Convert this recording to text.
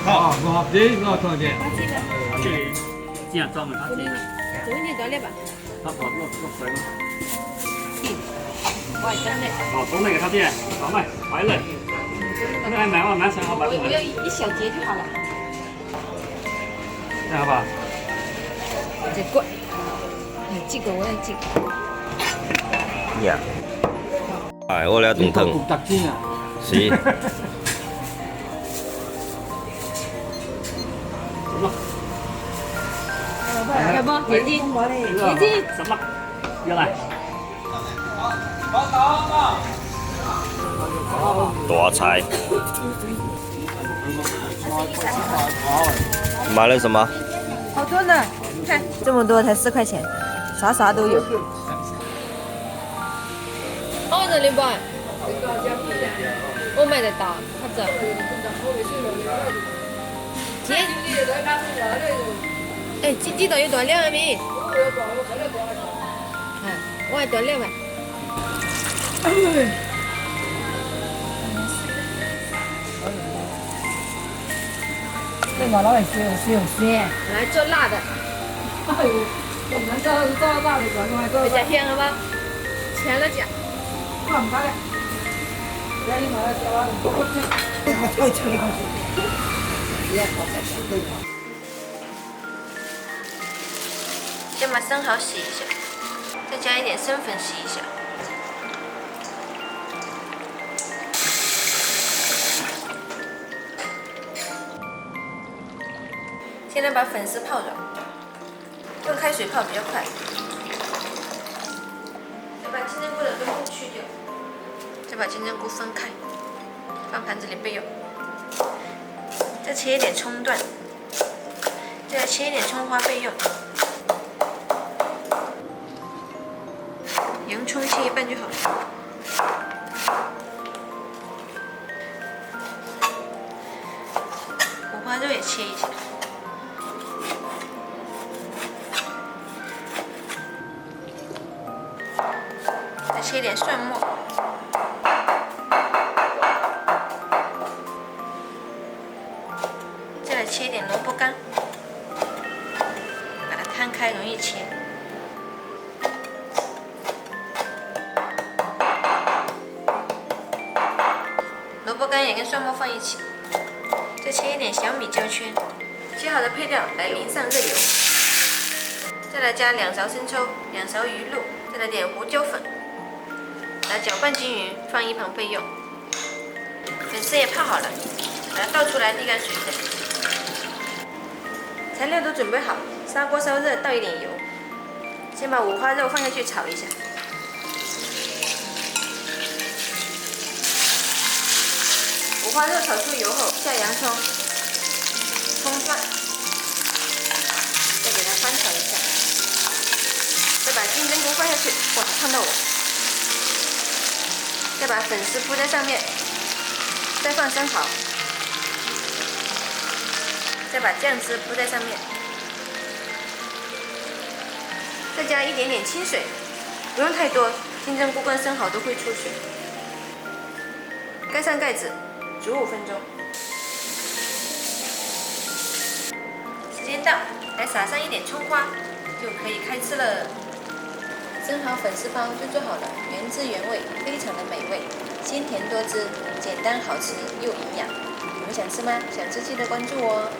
好，好，对，我同意。这里这样专门他这里，多一点多点吧。他跑落水了。我真的。哦，从那个他这样，好卖，快乐。那还买完蛮成好买。我要一小节就好了。这样吧。这个，这个我要这个。呀，哎，我俩动腾，特精啊！是。要不，眼睛，眼睛，什么？又来。大菜。买了什么？好多呢，看这么多才4块钱，啥都有。哦，这里不？我买得到，好子。哎，几道有多两啊没？我还多2万。这马老也是来做辣的，哎呦，我们这大的管管这比较香了吧？甜了讲。看不来。来，你马来加了，我先把生蚝洗一下，再加一点生粉洗一下。现在把粉丝泡软，用开水泡比较快。再把金针菇的根部去掉，再把金针菇分开，放盘子里备用。再切一点葱段，再切一点葱花备用。洋葱切一半就好了。五花肉也切一下。再切一点蒜末。再来切一点萝卜干，把它摊开，容易切。萝卜干也跟蒜末放一起，再切一点小米椒圈，切好的配料来淋上热油，再来加2勺生抽、2勺鱼露，再来点胡椒粉，把它搅拌均匀，放一旁备用。粉丝也泡好了，把它倒出来沥干水分。材料都准备好，砂锅烧热，倒一点油，先把五花肉放下去炒一下。五花肉炒出油后，下洋葱、葱蒜，再给它翻炒一下，再把金针菇放下去，哇，烫到我！再把粉丝铺在上面，再放生蚝，再把酱汁铺在上面，再加一点点清水，不用太多，金针菇跟生蚝都会出水。盖上盖子。煮5分钟，时间到，来撒上一点葱花，就可以开吃了。生蚝粉丝包就做好了，原汁原味，非常的美味，鲜甜多汁，简单好吃又营养。你们想吃吗？想吃记得关注我哦。